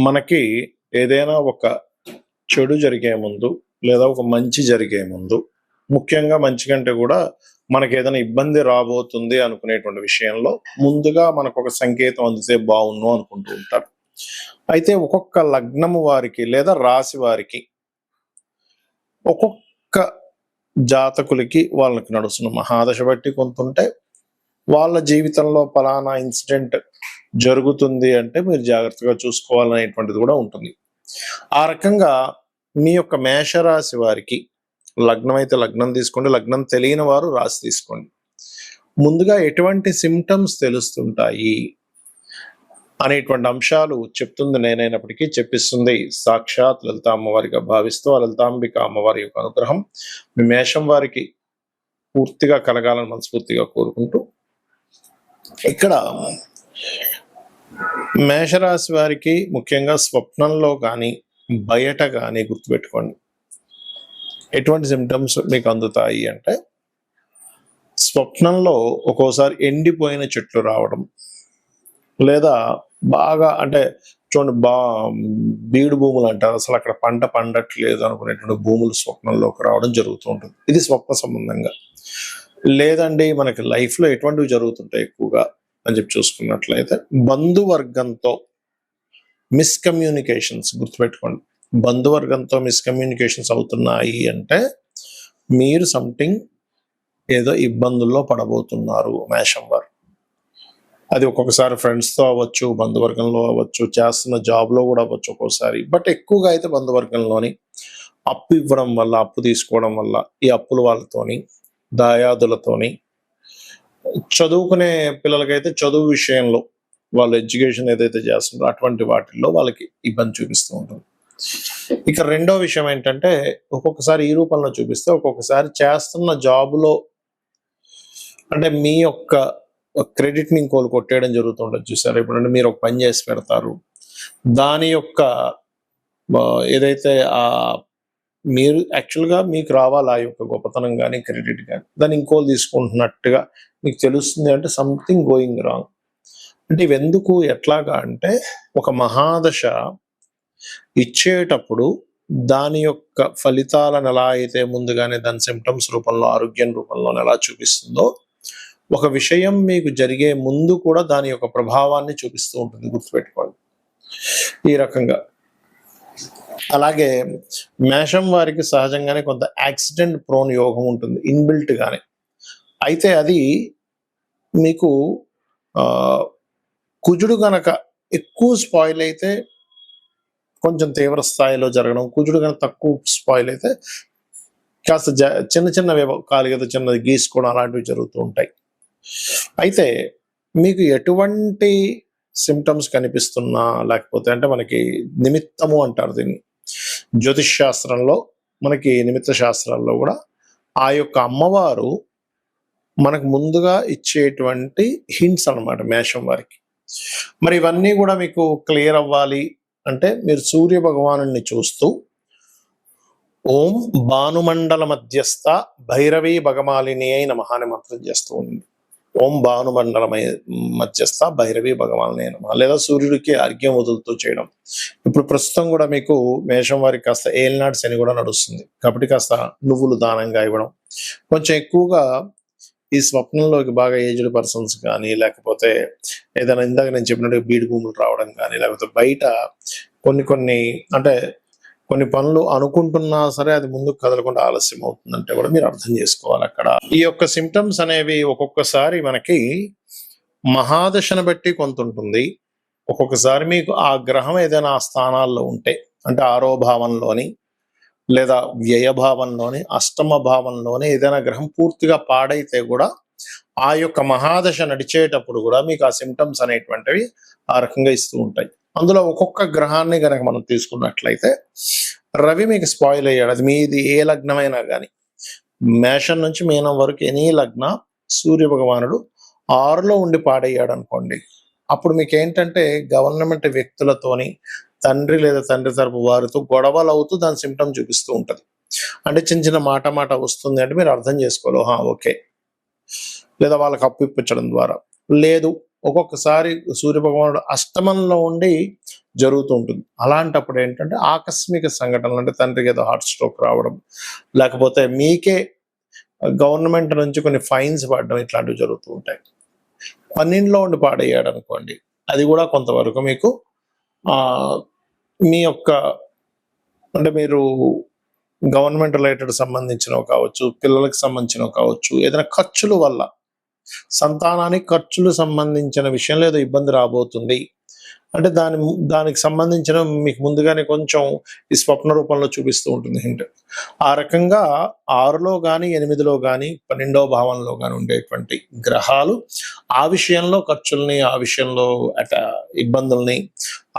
మనకి ఏదైనా ఒక చెడు జరిగే ముందు లేదా ఒక మంచి జరిగే ముందు, ముఖ్యంగా మంచి కంటే కూడా మనకి ఏదైనా ఇబ్బంది రాబోతుంది అనుకునేటువంటి విషయంలో ముందుగా మనకు ఒక సంకేతం అందితే బాగుండు అనుకుంటూ ఉంటారు. అయితే ఒక్కొక్క లగ్నము వారికి లేదా రాశి వారికి ఒక్కొక్క జాతకులకి వాళ్ళకి నడుస్తున్న మహాదశ బట్టి కొంతుంటే వాళ్ళ జీవితంలో ఫలానా ఇన్సిడెంట్ జరుగుతుంది అంటే మీరు జాగ్రత్తగా చూసుకోవాలనేటువంటిది కూడా ఉంటుంది. ఆ రకంగా మీ యొక్క మేషరాశి వారికి లగ్నం అయితే లగ్నం తీసుకోండి, లగ్నం తెలియని వారు రాశి తీసుకోండి. ముందుగా ఎటువంటి సిమ్టమ్స్ తెలుస్తుంటాయి అనేటువంటి అంశాలు చెప్తుంది నేనైనప్పటికీ చెప్పిస్తుంది సాక్షాత్ లలిత అమ్మవారిగా భావిస్తూ ఆ లలితాంబిక అమ్మవారి యొక్క అనుగ్రహం మీ మేషం వారికి పూర్తిగా కలగాలని మనస్ఫూర్తిగా కోరుకుంటూ, ఇక్కడ మేషరాశి వారికి ముఖ్యంగా స్వప్నంలో కానీ బయట కానీ గుర్తుపెట్టుకోండి ఎటువంటి సిమ్టమ్స్ మీకు అందుతాయి అంటే, స్వప్నంలో ఒక్కోసారి ఎండిపోయిన చెట్లు రావడం, లేదా బాగా అంటే చూడండి బీడు భూములు అంటారు, అసలు అక్కడ పంట పండట్లేదు అనుకునేటువంటి భూములు స్వప్నంలోకి రావడం జరుగుతూ ఉంటుంది. ఇది స్వప్న సంబంధంగా. లేదండి మనకి లైఫ్లో ఎటువంటివి జరుగుతుంటాయి ఎక్కువగా అని చెప్పి చూసుకున్నట్లయితే, బంధువర్గంతో మిస్కమ్యూనికేషన్స్ గుర్తుపెట్టుకోండి. బంధువర్గంతో మిస్కమ్యూనికేషన్స్ అవుతున్నాయి అంటే మీరు సంథింగ్ ఏదో ఇబ్బందుల్లో పడబోతున్నారు మేషం వారు. అది ఒక్కొక్కసారి ఫ్రెండ్స్తో అవ్వచ్చు, బంధువర్గంలో అవ్వచ్చు, చేస్తున్న జాబ్లో కూడా అవ్వచ్చు ఒక్కోసారి. బట్ ఎక్కువగా అయితే బంధువర్గంలోని అప్పు ఇవ్వడం వల్ల, అప్పు తీసుకోవడం వల్ల, ఈ అప్పుల వాళ్ళతోని, దాయాదులతోని, చదువుకునే పిల్లలకైతే చదువు విషయంలో వాళ్ళు ఎడ్యుకేషన్ ఏదైతే చేస్తున్నారో అటువంటి వాటిల్లో వాళ్ళకి ఇబ్బంది చూపిస్తూ ఉంటుంది. ఇక రెండో విషయం ఏంటంటే, ఒక్కొక్కసారి ఈ రూపంలో చూపిస్తే, ఒక్కొక్కసారి చేస్తున్న జాబులో అంటే మీ యొక్క క్రెడిట్ని ఇంకోళ్ళు కొట్టేయడం జరుగుతుంటుంది చూసారు. ఇప్పుడు మీరు ఒక పని చేసి పెడతారు, దాని యొక్క ఏదైతే మీరు యాక్చువల్గా మీకు రావాలి ఆ యొక్క గొప్పతనం కానీ క్రెడిట్ కానీ, దాన్ని ఇంకోళ్ళు తీసుకుంటున్నట్టుగా మీకు తెలుస్తుంది అంటే సంథింగ్ గోయింగ్ రాంగ్. అంటే ఇవెందుకు ఎట్లాగా అంటే, ఒక మహాదశ ఇచ్చేటప్పుడు దాని యొక్క ఫలితాలను ఎలా అయితే ముందుగానే దాని సిమ్టమ్స్ రూపంలో, ఆరోగ్యం రూపంలో ఎలా చూపిస్తుందో, ఒక విషయం మీకు జరిగే ముందు కూడా దాని యొక్క ప్రభావాన్ని చూపిస్తూ ఉంటుంది, గుర్తుపెట్టుకోండి ఈ రకంగా. అలాగే మేషం వారికి సహజంగానే కొంత యాక్సిడెంట్ ప్రోన్ యోగం ఉంటుంది ఇన్బిల్ట్ గానే. అయితే అది మీకు కుజుడు గనక ఎక్కువ స్పాయిల్ అయితే కొంచెం తీవ్ర స్థాయిలో జరగడం, కుజుడు కనుక తక్కువ స్పాయిల్ అయితే కాస్త చిన్న చిన్నవి కాలు ఏదో చిన్నది గీసుకోవడం అలాంటివి జరుగుతూ ఉంటాయి. అయితే మీకు ఎటువంటి సిమ్టమ్స్ కనిపిస్తున్నా, లేకపోతే అంటే మనకి నిమిత్తము అంటారు దీన్ని జ్యోతిష్ శాస్త్రంలో, మనకి నిమిత్త శాస్త్రాల్లో కూడా ఆ యొక్క అమ్మవారు మనకు ముందుగా ఇచ్చేటువంటి హింట్స్ అన్నమాట మేషం వారికి. మరి ఇవన్నీ కూడా మీకు క్లియర్ అవ్వాలి అంటే మీరు సూర్య భగవాను చూస్తూ ఓం భానుమండల మధ్యస్థ భైరవీ భగమాలిని అయి నమః అని మంత్రం చేస్తూ ఉంది. ఓం భానుమండల మధ్యస్థ భైరవీ భగవాలిని అయి నమః, లేదా సూర్యుడికి అర్ఘ్యం వదులుతూ చేయడం. ఇప్పుడు ప్రస్తుతం కూడా మీకు మేషం వారికి కాస్త ఏలినాడు శని కూడా నడుస్తుంది కాబట్టి కాస్త నువ్వులు దానంగా ఇవ్వడం, కొంచెం ఎక్కువగా ఈ స్వప్నంలోకి బాగా ఏజ్డ్ పర్సన్స్ కానీ, లేకపోతే ఏదైనా ఇందాక నేను చెప్పినట్టు బీడు భూములు రావడం కానీ, లేకపోతే బయట కొన్ని అంటే కొన్ని పనులు అనుకుంటున్నా సరే అది ముందుకు కదలకుండా ఆలస్యం అవుతుందంటే కూడా మీరు అర్థం చేసుకోవాలి. అక్కడ ఈ యొక్క సిమ్టమ్స్ అనేవి ఒక్కొక్కసారి మనకి మహాదశను బట్టి కొంత ఉంటుంది. ఒక్కొక్కసారి మీకు ఆ గ్రహం ఏదైనా ఆ స్థానాల్లో ఉంటే, అంటే ఆరో భావంలోని లేదా వ్యయభావంలోని, అష్టమ భావంలోని ఏదైనా గ్రహం పూర్తిగా పాడైతే కూడా ఆ యొక్క మహాదశ నడిచేటప్పుడు కూడా మీకు ఆ సిమ్టమ్స్ అనేటువంటివి ఆ రకంగా ఇస్తూ ఉంటాయి. అందులో ఒక్కొక్క గ్రహాన్ని కనుక మనం తీసుకున్నట్లయితే, రవి మీకు స్పాయిల్ అయ్యాడు, అది మీది ఏ లగ్నమైనా కానీ, మేషం నుంచి మీనం వరకు ఎనీ లగ్న సూర్య భగవానుడు 6లో ఉండి పాడయ్యాడు అనుకోండి, అప్పుడు మీకు ఏంటంటే గవర్నమెంట్ వ్యక్తులతోని, తండ్రి లేదా తండ్రి తరపు వారితో గొడవలు అవుతూ దాని సిమ్టమ్ చూపిస్తూ ఉంటుంది. అంటే చిన్న చిన్న మాట వస్తుంది అంటే మీరు అర్థం చేసుకోవాలి, ఓకే. లేదా వాళ్ళకి అప్పు ఇప్పించడం ద్వారా, లేదు ఒక్కొక్కసారి సూర్య భగవానుడు అష్టమంలో ఉండి జరుగుతూ ఉంటుంది. అలాంటప్పుడు ఏంటంటే ఆకస్మిక సంఘటనలు, అంటే తండ్రికి ఏదో హార్ట్ స్ట్రోక్ రావడం, లేకపోతే మీకే గవర్నమెంట్ నుంచి కొన్ని ఫైన్స్ పడడం, ఇట్లాంటివి జరుగుతూ ఉంటాయి. పన్నెండులో ఉండి పాడయ్యాడు అనుకోండి, అది కూడా కొంతవరకు మీకు మీ యొక్క, అంటే మీరు గవర్నమెంట్ రిలేటెడ్ సంబంధించినవి కావచ్చు, పిల్లలకు సంబంధించినవి కావచ్చు, ఏదైనా ఖర్చుల వల్ల, సంతానానికి ఖర్చులు సంబంధించిన విషయంలో ఏదో ఇబ్బంది రాబోతుంది అంటే దానికి సంబంధించిన మీకు ముందుగానే కొంచెం ఈ స్వప్న రూపంలో చూపిస్తూ ఉంటుంది హింట్. ఆ రకంగా 6లో కానీ 8లో కానీ 12వ భావంలో కానీ ఉండేటువంటి గ్రహాలు ఆ విషయంలో ఖర్చుల్ని, ఆ విషయంలో ఇబ్బందుల్ని,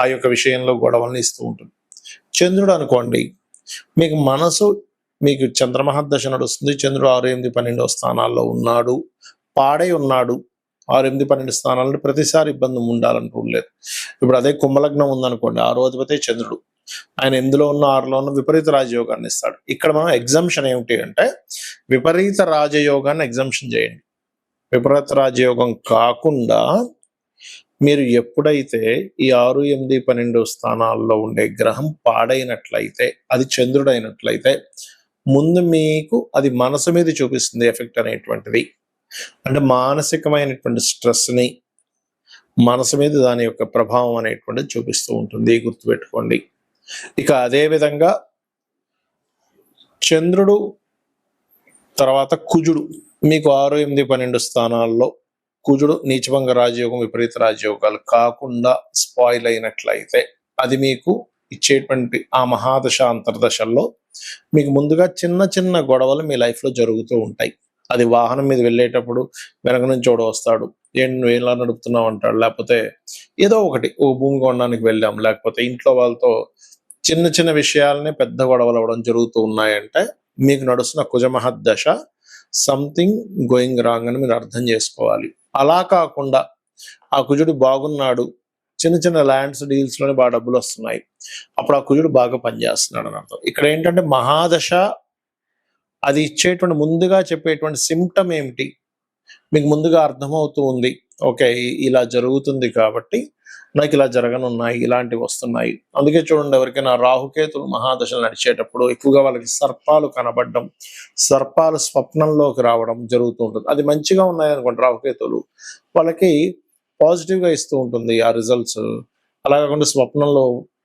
ఆ యొక్క విషయంలో గొడవల్ని ఇస్తూ ఉంటుంది. చంద్రుడు అనుకోండి, మీకు చంద్రమహర్దశ నడుస్తుంది, చంద్రుడు 6, 8, 12 స్థానాల్లో ఉన్నాడు, పాడై ఉన్నాడు. 6, 8, 12 స్థానాలను ప్రతిసారి ఇబ్బంది ఉండాలంటూ లేదు. ఇప్పుడు అదే కుంభలగ్నం ఉందనుకోండి, 6వ అధిపతి చంద్రుడు, ఆయన 8లో ఉన్న 6లో ఉన్న విపరీత రాజయోగాన్ని ఇస్తాడు. ఇక్కడ మనం ఎగ్జంప్షన్ ఏమిటి అంటే, విపరీత రాజయోగాన్ని ఎగ్జంప్షన్ చేయండి. విపరీత రాజయోగం కాకుండా మీరు ఎప్పుడైతే ఈ 6, 8, 12 స్థానాల్లో ఉండే గ్రహం పాడైనట్లయితే, అది చంద్రుడు అయినట్లయితే, ముందు మీకు అది మనసు మీద చూపిస్తుంది ఎఫెక్ట్ అనేటువంటిది. అంటే మానసికమైనటువంటి స్ట్రెస్ని, మనసు మీద దాని యొక్క ప్రభావం అనేటువంటిది చూపిస్తూ ఉంటుంది, గుర్తుపెట్టుకోండి. ఇక అదే విధంగా చంద్రుడు తర్వాత కుజుడు మీకు 6, 8, 12 స్థానాల్లో కుజుడు నీచభంగ రాజయోగం, విపరీత రాజయోగాలు కాకుండా స్పాయిల్ అయినట్లయితే, అది మీకు ఇచ్చేటువంటి ఆ మహాదశ అంతర్దశల్లో మీకు ముందుగా చిన్న చిన్న గొడవలు మీ లైఫ్లో జరుగుతూ ఉంటాయి. అది వాహనం మీద వెళ్ళేటప్పుడు వెనక నుంచి చూడ వస్తాడు, నువ్వు ఎలా నడుపుతున్నావు అంటాడు, లేకపోతే ఏదో ఒకటి భూమి కొనడానికి వెళ్ళాం, లేకపోతే ఇంట్లో వాళ్ళతో చిన్న చిన్న విషయాలనే పెద్ద గొడవలు అవ్వడం జరుగుతూ ఉన్నాయంటే మీకు నడుస్తున్న కుజమహర్దశ సంథింగ్ గోయింగ్ రాంగ్ అని మీరు అర్థం చేసుకోవాలి. అలా కాకుండా ఆ కుజుడు బాగున్నాడు, చిన్న చిన్న ల్యాండ్స్ డీల్స్లోనే బాగా డబ్బులు వస్తున్నాయి, అప్పుడు ఆ కుజుడు బాగా పనిచేస్తున్నాడు అని అర్థం. ఇక్కడ ఏంటంటే మహాదశ అది ఇచ్చేటువంటి ముందుగా చెప్పేటువంటి సిమ్టమ్ ఏమిటి మీకు ముందుగా అర్థమవుతూ ఉంది. ఓకే, ఇలా జరుగుతుంది కాబట్టి నాకు ఇలా జరగనున్నాయి, ఇలాంటివి వస్తున్నాయి. అందుకే చూడండి, ఎవరికైనా రాహుకేతులు మహాదశలు నడిచేటప్పుడు ఎక్కువగా వాళ్ళకి సర్పాలు కనబడడం, సర్పాలు స్వప్నంలోకి రావడం జరుగుతూ ఉంటుంది. అది మంచిగా ఉన్నాయనుకోండి రాహుకేతులు, వాళ్ళకి పాజిటివ్గా ఇస్తూ ఉంటుంది ఆ రిజల్ట్స్. అలా కాకుండా స్వప్నంలో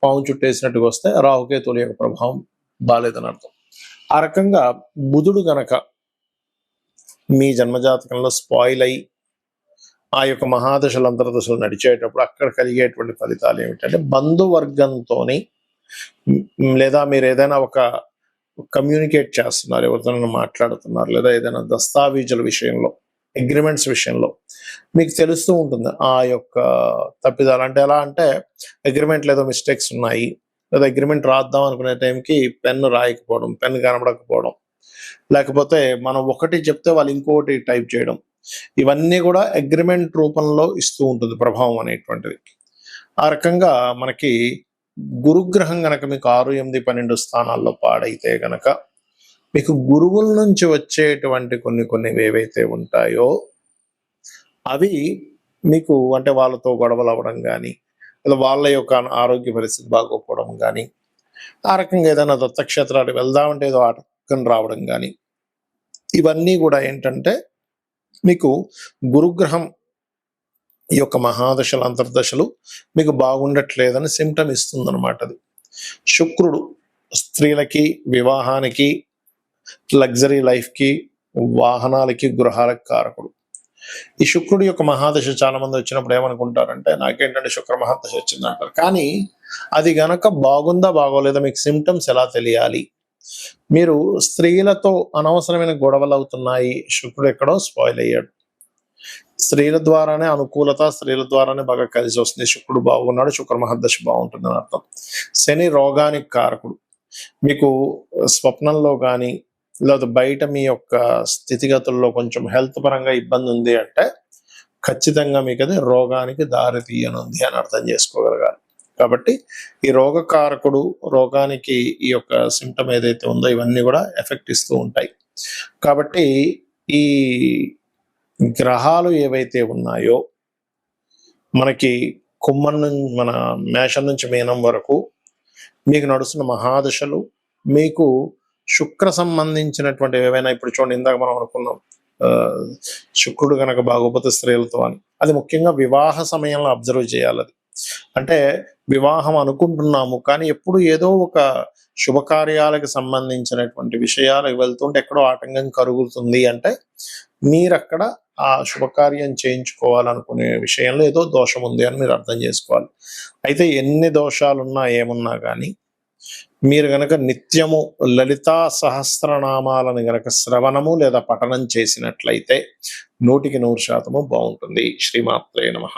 పాము చుట్టేసినట్టుగా వస్తే రాహుకేతుల యొక్క ప్రభావం బాలేదని అర్థం. ఆ రకంగా బుధుడు గనక మీ జన్మజాతకంలో స్పాయిల్ అయి ఆ యొక్క మహాదశలు అంతర్దశలు నడిచేటప్పుడు అక్కడ కలిగేటువంటి ఫలితాలు ఏమిటంటే, బంధువర్గంతో లేదా మీరు ఏదైనా ఒక కమ్యూనికేట్ చేస్తున్నారు, ఎవరితోనైనా మాట్లాడుతున్నారు, లేదా ఏదైనా దస్తావేజుల విషయంలో, అగ్రిమెంట్స్ విషయంలో మీకు తెలుస్తూ ఉంటుంది ఆ యొక్క తప్పిదాలు. అంటే ఎలా అంటే, అగ్రిమెంట్లో ఏదో మిస్టేక్స్ ఉన్నాయి, లేదా అగ్రిమెంట్ రాద్దాం అనుకునే టైంకి పెన్ను రాయకపోవడం, పెన్ను కనబడకపోవడం, లేకపోతే మనం ఒకటి చెప్తే వాళ్ళు ఇంకొకటి టైప్ చేయడం, ఇవన్నీ కూడా అగ్రిమెంట్ రూపంలో ఇస్తూ ఉంటుంది ప్రభావం అనేటువంటిది. ఆ రకంగా మనకి గురుగ్రహం గనక మీకు 6, 8, 12 స్థానాల్లో పాడైతే గనక మీకు గురువుల నుంచి వచ్చేటువంటి కొన్ని ఏవైతే ఉంటాయో అవి మీకు, అంటే వాళ్ళతో గొడవలు అవ్వడం కానీ, లేదా వాళ్ళ యొక్క ఆరోగ్య పరిస్థితి బాగోకపోవడం కానీ, ఆ రకంగా ఏదైనా దత్తక్షేత్రాలు వెళ్దామంటే ఏదో ఆటంకం రావడం కానీ, ఇవన్నీ కూడా ఏంటంటే మీకు గురుగ్రహం ఈ యొక్క మహాదశలు అంతర్దశలు మీకు బాగుండట్లేదని సిమ్టమ్ ఇస్తుంది అనమాట. అది శుక్రుడు స్త్రీలకి, వివాహానికి, లగ్జరీ లైఫ్కి, వాహనాలకి, గృహాలకు కారకుడు. ఈ శుక్రుడి యొక్క మహాదశ చాలా మంది వచ్చినప్పుడు ఏమనుకుంటారంటే, నాకేంటంటే శుక్ర మహాదశ వచ్చిందంటారు. కానీ అది గనక బాగుందా బాగోలేదా మీకు సిమ్టమ్స్ ఎలా తెలియాలి? మీరు స్త్రీలతో అనవసరమైన గొడవలు అవుతున్నాయి, శుక్రుడు ఎక్కడో స్పాయిల్ అయ్యాడు, స్త్రీల ద్వారానే అనుకూలత, స్త్రీల ద్వారానే బాగా కలిసి వస్తుంది, శుక్రుడు బాగున్నాడు, శుక్ర మహర్దశ బాగుంటుంది అని అర్థం. శని రోగానికి కారకుడు. మీకు స్వప్నంలో కానీ లేదా బయట మీ యొక్క స్థితిగతుల్లో కొంచెం హెల్త్ పరంగా ఇబ్బంది ఉంది అంటే ఖచ్చితంగా మీకు అది రోగానికి దారి తీయనుంది అని అర్థం చేసుకోగలగాలి. కాబట్టి ఈ రోగకారకుడు, రోగానికి ఈ యొక్క సిమ్టమ్ ఏదైతే ఉందో ఇవన్నీ కూడా ఎఫెక్ట్ ఇస్తూ ఉంటాయి. కాబట్టి ఈ గ్రహాలు ఏవైతే ఉన్నాయో మనకి మన మేషం నుంచి మీనం వరకు మీకు నడుస్తున్న మహాదశలు, మీకు శుక్ర సంబంధించినటువంటి ఏవైనా, ఇప్పుడు చూడండి ఇందాక మనం అనుకున్నాం శుక్రుడు కనుక బాగోపోతే స్త్రీలతో అని, అది ముఖ్యంగా వివాహ సమయంలో అబ్జర్వ్ చేయాలి. అది అంటే వివాహం అనుకుంటున్నాము కానీ ఎప్పుడు ఏదో ఒక శుభకార్యాలకు సంబంధించినటువంటి విషయాలకు వెళ్తుంటే ఎక్కడో ఆటంకం కలుగుతుంది అంటే మీరక్కడ ఆ శుభకార్యం చేయించుకోవాలనుకునే విషయంలో ఏదో దోషం ఉంది అని మీరు అర్థం చేసుకోవాలి. అయితే ఎన్ని దోషాలున్నా ఏమున్నా కానీ మీరు గనక నిత్యము లలితా సహస్రనామాలను గనక శ్రవణము లేదా పఠనం చేసినట్లయితే 100% బాగుంటుంది. శ్రీమాత్రే నమః.